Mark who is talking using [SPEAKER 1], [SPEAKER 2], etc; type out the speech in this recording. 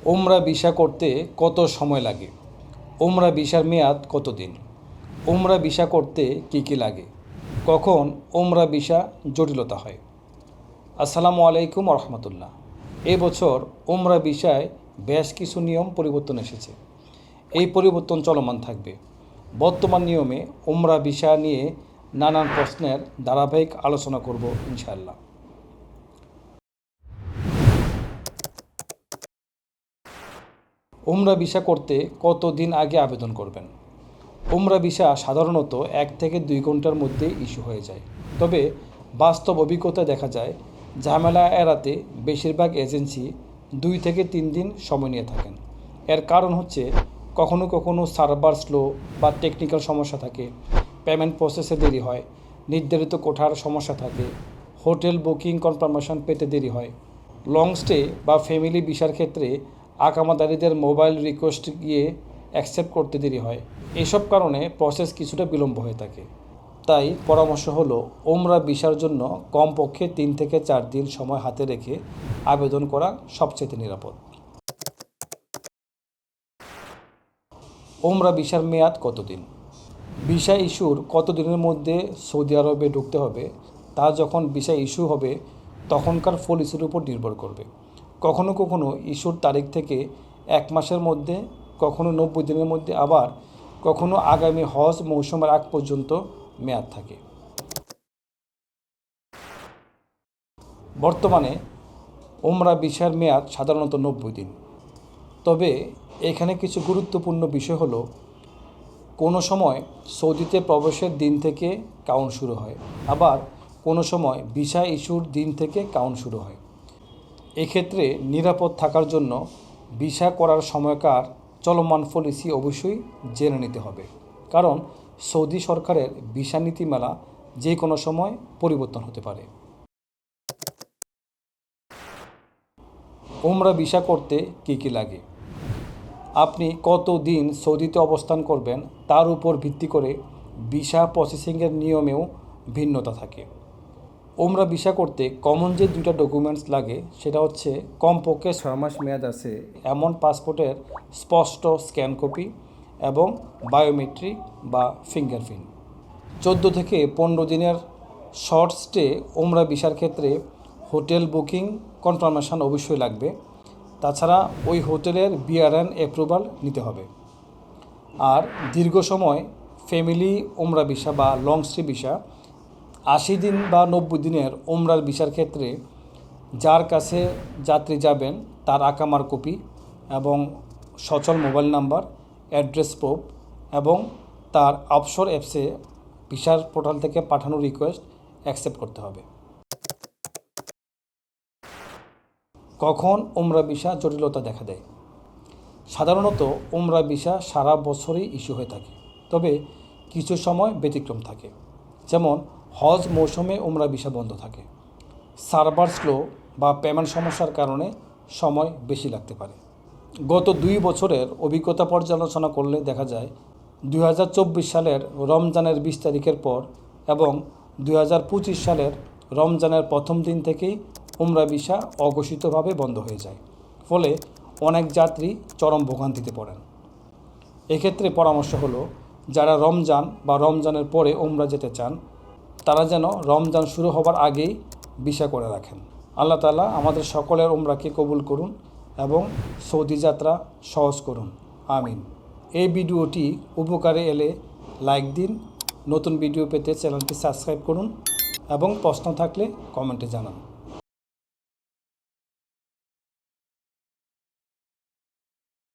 [SPEAKER 1] উমরা ভিসা করতে কত সময় লাগে? উমরা ভিসার মেয়াদ কতদিন? উমরা ভিসা করতে কী কী লাগে? কখন উমরা ভিসা জটিলতা হয়? আসসালামু আলাইকুম রহমতুল্লাহ। এবছর উমরা ভিসায় বেশ কিছু নিয়ম পরিবর্তন এসেছে। এই পরিবর্তন চলমান থাকবে। বর্তমান নিয়মে উমরা ভিসা নিয়ে নানান প্রশ্নের ধারাবাহিক আলোচনা করব ইনশাআল্লাহ। উমরা ভিসা করতে কত দিন আগে আবেদন করবেন? উমরা ভিসা সাধারণত 1 থেকে 2 ঘন্টার মধ্যে ইস্যু হয়ে যায়। তবে বাস্তব অভিজ্ঞতায় দেখা যায় ঝামেলা এড়াতে বেশিরভাগ এজেন্সি 2 থেকে 3 দিন সময় নিয়ে থাকেন। এর কারণ হচ্ছে কখনো কখনো সার্ভার স্লো বা টেকনিক্যাল সমস্যা থাকে, পেমেন্ট প্রসেসে দেরি হয়, নির্ধারিত কোঠার সমস্যা থাকে, হোটেল বুকিং কনফার্মেশন পেতে দেরি হয়। লং স্টে বা ফ্যামিলি ভিসার ক্ষেত্রে আকামাদারীদের মোবাইল রিকোয়েস্ট গিয়ে অ্যাকসেপ্ট করতে দেরি হয়। এসব কারণে প্রসেস কিছুটা বিলম্ব হয়ে থাকে। তাই পরামর্শ হলো উমরা ভিসার জন্য কমপক্ষে 3 থেকে 4 দিন সময় হাতে রেখে আবেদন করা সবচেয়ে নিরাপদ। উমরা ভিসার মেয়াদ কতদিন? ভিসা ইস্যুর কতদিনের মধ্যে সৌদি আরবে ঢুকতে হবে তা যখন ভিসা ইস্যু হবে তখনকার পলিসির উপর নির্ভর করবে। কখনো কখনো ইস্যুর তারিখ থেকে 1 মাসের মধ্যে, কখনো 90 দিনের মধ্যে, আবার কখনো আগামী হজ মৌসুমের আগ পর্যন্ত মেয়াদ থাকে। বর্তমানে উমরা ভিসার মেয়াদ সাধারণত 90 দিন। তবে এখানে কিছু গুরুত্বপূর্ণ বিষয় হলো, কোনো সময় সৌদিতে প্রবেশের দিন থেকে কাউন্ট শুরু হয়, আবার কোনো সময় ভিসা ইস্যুর দিন থেকে কাউন্ট শুরু হয়। এক্ষেত্রে নিরাপদ থাকার জন্য ভিসা করার সময়কার চলমান পলিসি অবশ্যই জেনে নিতে হবে, কারণ সৌদি সরকারের ভিসা নীতিমালা যে কোনো সময় পরিবর্তন হতে পারে। উমরা ভিসা করতে কী কী লাগে? আপনি কত দিন সৌদিতে অবস্থান করবেন তার উপর ভিত্তি করে ভিসা প্রসেসিংয়ের নিয়মেও ভিন্নতা থাকে। উমরা ভিসা করতে কমন যে 2টা ডকুমেন্টস লাগে সেটা হচ্ছে কমপক্ষে 6 মাস মেয়াদ আছে এমন পাসপোর্টের স্পষ্ট স্ক্যান কপি এবং বায়োমেট্রিক বা ফিঙ্গারপ্রিন্ট। 14 থেকে 15 দিনের শর্ট স্টে উমরা ভিসার ক্ষেত্রে হোটেল বুকিং কনফার্মেশন অবশ্যই লাগবে। তাছাড়া ওই হোটেলের বিআরএন অ্যাপ্রুভাল নিতে হবে। আর দীর্ঘ সময় ফ্যামিলি উমরা ভিসা বা লং স্টে ভিসা 80 দিন বা 90 দিনের উমরার ভিসার ক্ষেত্রে যার কাছে যাত্রী যাবেন তার আকামার কপি এবং সচল মোবাইল নাম্বার, অ্যাড্রেস প্রুফ এবং তার অফশোর অ্যাপসে ভিসার পোর্টাল থেকে পাঠানো রিকোয়েস্ট অ্যাকসেপ্ট করতে হবে। কখন উমরা ভিসা জটিলতা দেখা দেয়? সাধারণত উমরা ভিসা সারা বছরই ইস্যু হয়ে থাকে, তবে কিছু সময় ব্যতিক্রম থাকে। যেমন হজ মৌসুমে উমরা ভিসা বন্ধ থাকে, সার্ভার স্লো বা পেমেন্ট সমস্যার কারণে সময় বেশি লাগতে পারে। গত 2 বছরের অভিজ্ঞতা পর্যালোচনা করলে দেখা যায় 2024 সালের রমজানের 20 তারিখের পর এবং 2025 সালের রমজানের প্রথম দিন থেকেই উমরা ভিসা অঘোষিতভাবে বন্ধ হয়ে যায়। ফলে অনেক যাত্রী চরম ভোগান্তিতে পড়েন। এক্ষেত্রে পরামর্শ হলো, যারা রমজান বা রমজানের পরে উমরা যেতে চান তারা যেন রমজান শুরু হবার আগেই ভিসা করে রাখেন। আল্লাহ তাআলা আমাদের সকলের উমরাকে কবুল করুন এবং সৌদি যাত্রা সহজ করুন, আমিন। এই ভিডিওটি উপকারে এলে লাইক দিন, নতুন ভিডিও পেতে চ্যানেলটি সাবস্ক্রাইব করুন এবং প্রশ্ন থাকলে কমেন্টে জানান।